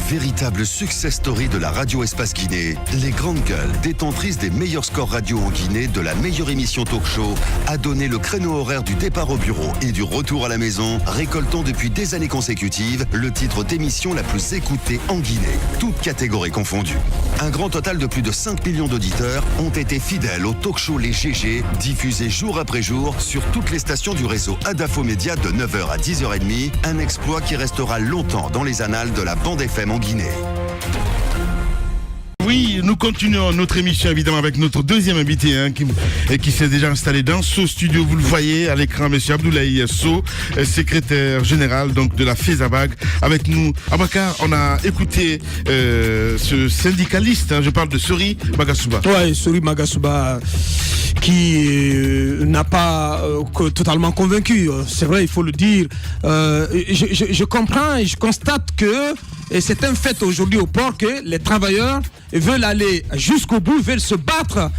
Véritable success story de la radio Espace Guinée, les grandes gueules, détentrices des meilleurs scores radio en Guinée, de la meilleure émission talk show, a donné le créneau horaire du départ au bureau et du retour à la maison, récoltant depuis des années consécutives le titre d'émission la plus écoutée en Guinée, toutes catégories confondues. Un grand total de plus de 5 millions d'auditeurs ont été fidèles au talk show Les GG, diffusé jour après jour sur toutes les stations du réseau Adafo Média de 9h à 10h30, un exploit qui restera longtemps dans les annales de la bande FM en Guinée. Oui, nous continuons notre émission évidemment avec notre deuxième invité qui s'est déjà installé dans ce studio. Vous le voyez à l'écran, monsieur Abdoulaye Sow, secrétaire général donc de la FESABAG. Avec nous, Abakar, on a écouté ce syndicaliste, je parle de Sori Magasuba. Oui, Sori Magasuba qui n'a pas totalement convaincu. C'est vrai, il faut le dire. Je comprends et je constate que et c'est un fait aujourd'hui au port que les travailleurs veulent aller jusqu'au bout, veulent se battre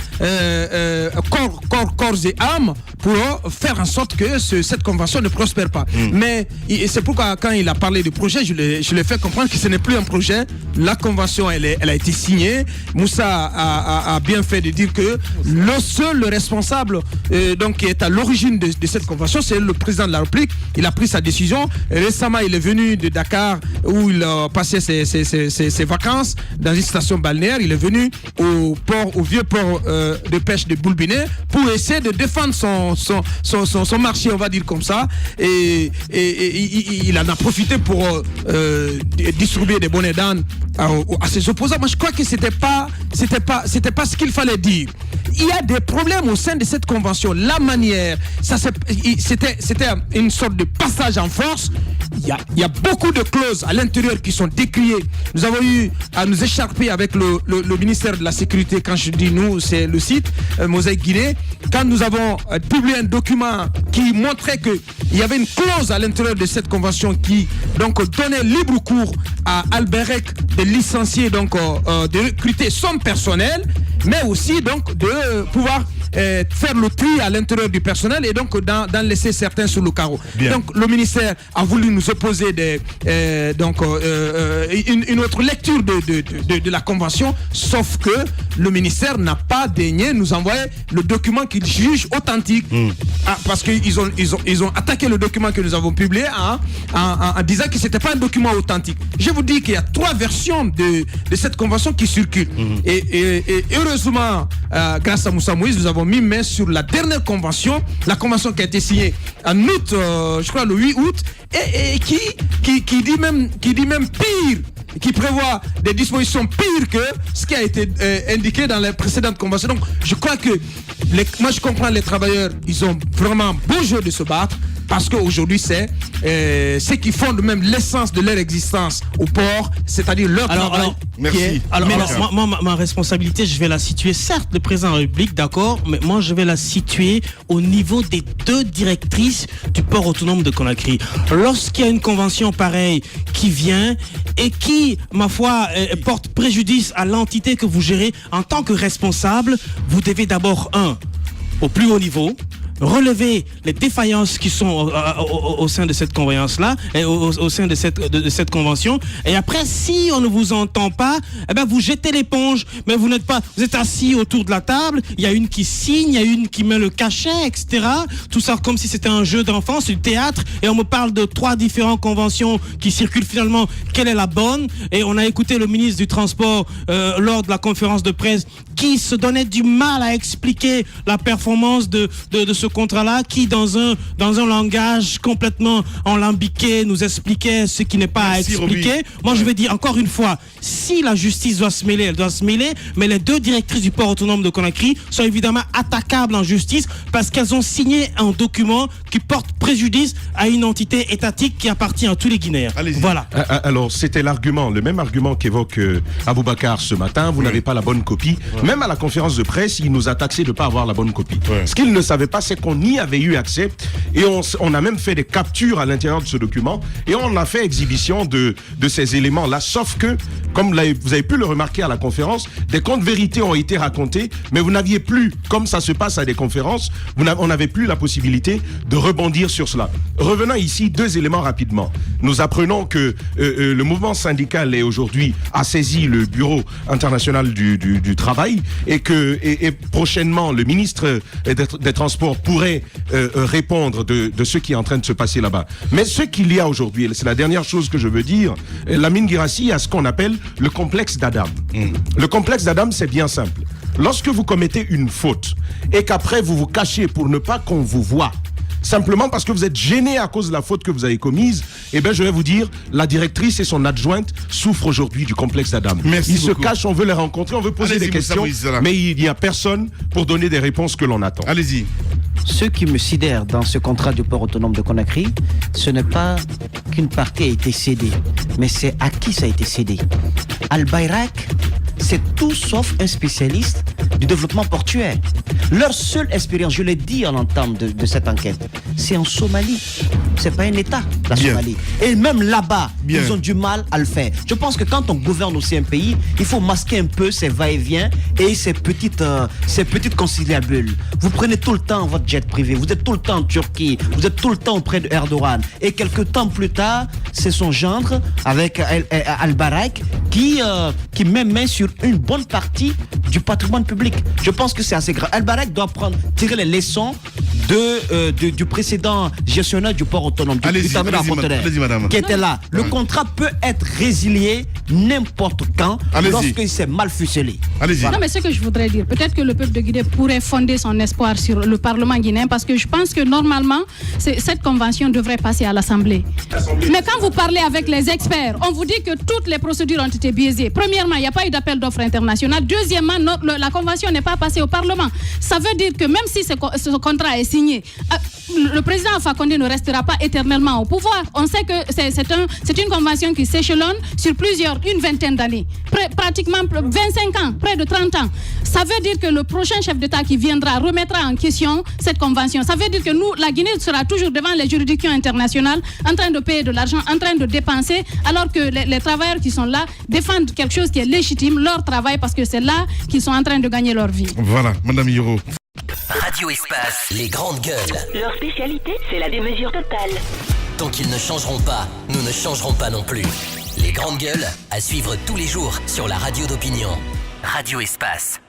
corps et âme pour faire en sorte que cette convention ne prospère pas. Mais c'est pourquoi quand il a parlé du projet, je l'ai fait comprendre que ce n'est plus un projet. La convention, elle a été signée. Moussa a bien fait de dire que le responsable donc, qui est à l'origine de cette convention, c'est le président de la République. Il a pris sa décision. Récemment, il est venu de Dakar où il a passé ses vacances dans une station balnéaire. Il est venu au vieux port de pêche de Boulbinet pour essayer de défendre son marché, on va dire comme ça. Et il en a profité pour distribuer des bonnets d'âne à ses opposants. Moi, je crois que c'était pas ce qu'il fallait dire. Il y a des problèmes au sein de cette convention. La manière, c'était une sorte de passage en force. Il y a beaucoup de clauses à l'intérieur qui sont décriées. Nous avons eu à nous écharper avec le ministère de la Sécurité. Quand je dis nous, c'est le site Mosaïque Guinée. Quand nous avons publié un document qui montrait qu'il y avait une clause à l'intérieur de cette convention qui donc donnait libre cours à Alberec de licencier, donc de recruter son personnel, mais aussi donc de pouvoir faire le tri à l'intérieur du personnel et donc d'en laisser certains sous le carreau. Bien. Donc le ministère a voulu nous opposer une autre lecture de la convention, sauf que le ministère n'a pas daigné nous envoyer le document qu'il juge authentique. Parce qu'ils ont attaqué le document que nous avons publié en disant que c'était pas un document authentique. Je vous dis qu'il y a 3 versions de cette convention qui circulent. Et heureusement, grâce à Moussa Moïse, nous avons mis main sur la dernière convention, la convention qui a été signée en août, je crois le 8 août, et qui dit même pire, qui prévoit des dispositions pires que ce qui a été indiqué dans les précédentes conventions. Donc je crois que moi je comprends les travailleurs, ils ont vraiment beau jeu de se battre, parce qu'aujourd'hui c'est ce qui fonde même l'essence de leur existence au port, c'est-à-dire leur travail. Merci. Moi, ma responsabilité, je vais la situer, certes, le président de la République, d'accord, mais moi, je vais la situer au niveau des 2 directrices du port autonome de Conakry. Lorsqu'il y a une convention pareille qui vient et qui, ma foi, porte préjudice à l'entité que vous gérez, en tant que responsable, vous devez d'abord, au plus haut niveau, relever les défaillances qui sont au sein de cette convention-là, et au sein de cette convention. Et après, si on ne vous entend pas, eh ben vous jetez l'éponge. Mais vous êtes assis autour de la table. Il y a une qui signe, il y a une qui met le cachet, etc. Tout ça comme si c'était un jeu d'enfant, c'est du théâtre. Et on me parle de 3 différentes conventions qui circulent finalement. Quelle est la bonne? Et on a écouté le ministre du Transport lors de la conférence de presse qui se donnait du mal à expliquer la performance de ce contrat-là, qui dans un langage complètement enlambiqué nous expliquait ce qui n'est pas à expliquer. Roby. Moi, je vais dire encore une fois, si la justice doit se mêler, elle doit se mêler, mais les 2 directrices du port autonome de Conakry sont évidemment attaquables en justice parce qu'elles ont signé un document qui porte préjudice à une entité étatique qui appartient à tous les Guinéens. Allez-y. Voilà. Alors, c'était l'argument, le même argument qu'évoque Aboubacar ce matin. Vous n'avez pas la bonne copie. Même à la conférence de presse, il nous a taxé de ne pas avoir la bonne copie. Ce qu'il ne savait pas, c'est qu'on y avait eu accès et on a même fait des captures à l'intérieur de ce document et on a fait exhibition de ces éléments-là, sauf que, comme vous avez pu le remarquer à la conférence, des contre-vérités ont été racontées, mais vous n'aviez plus, comme ça se passe à des conférences, on n'avait plus la possibilité de rebondir sur cela. Revenons ici, 2 éléments rapidement. Nous apprenons que le mouvement syndical est aujourd'hui a saisi le Bureau international du travail et que prochainement le ministre des Transports pourrait répondre de ce qui est en train de se passer là-bas. Mais ce qu'il y a aujourd'hui, et c'est la dernière chose que je veux dire, Lamine Guirassy a ce qu'on appelle le complexe d'Adam. Le complexe d'Adam, c'est bien simple. Lorsque vous commettez une faute et qu'après vous vous cachez pour ne pas qu'on vous voie, simplement parce que vous êtes gêné à cause de la faute que vous avez commise, eh bien, je vais vous dire, la directrice et son adjointe souffrent aujourd'hui du complexe d'Adam. Ils se cachent, on veut les rencontrer, on veut poser des questions, mais il n'y a personne pour donner des réponses que l'on attend. Allez-y. Ce qui me sidère dans ce contrat du port autonome de Conakry, ce n'est pas qu'une partie a été cédée, mais c'est à qui ça a été cédé. Al-Bayrak, c'est tout sauf un spécialiste du développement portuaire. Leur seule expérience, je l'ai dit en entame de cette enquête, c'est en Somalie. C'est pas un État, la Somalie. Et même là-bas, ils ont du mal à le faire. Je pense que quand on gouverne aussi un pays, il faut masquer un peu ses va-et-vient et ces petites conciliabules. Vous prenez tout le temps votre jet privé, vous êtes tout le temps en Turquie, vous êtes tout le temps auprès de Erdogan. Et quelques temps plus tard, c'est son gendre avec Al-Bayrak qui met main sur une bonne partie du patrimoine public. Je pense que c'est assez grave. Al-Bayrak doit tirer les leçons du précédent gestionnaire du port autonome, qui était là. Le contrat peut être résilié n'importe quand lorsqu'il s'est mal ficelé. Non, mais ce que je voudrais dire, peut-être que le peuple de Guinée pourrait fonder son espoir sur le Parlement guinéen, parce que je pense que normalement, cette convention devrait passer à l'Assemblée. Mais quand vous parlez avec les experts, on vous dit que toutes les procédures ont été biaisées. Premièrement, il n'y a pas eu d'appel d'offres international. Deuxièmement, la convention n'est pas passée au Parlement. Ça veut dire que même si ce contrat est signé, le président Alpha Condé ne restera pas éternellement au pouvoir. On sait que c'est une convention qui s'échelonne sur une vingtaine d'années, pratiquement 25 ans, près de 30 ans. Ça veut dire que le prochain chef d'État qui viendra remettra en question cette convention. Ça veut dire que nous, la Guinée sera toujours devant les juridictions internationales, en train de payer de l'argent, en train de dépenser, alors que les travailleurs qui sont là défendent quelque chose qui est légitime, leur travail, parce que c'est là qu'ils sont en train de gagner leur vie. Voilà, Madame Hiro. Radio Espace, les grandes gueules. Leur spécialité, c'est la démesure totale. Tant qu'ils ne changeront pas, nous ne changerons pas non plus. Les grandes gueules, à suivre tous les jours sur la radio d'opinion. Radio Espace.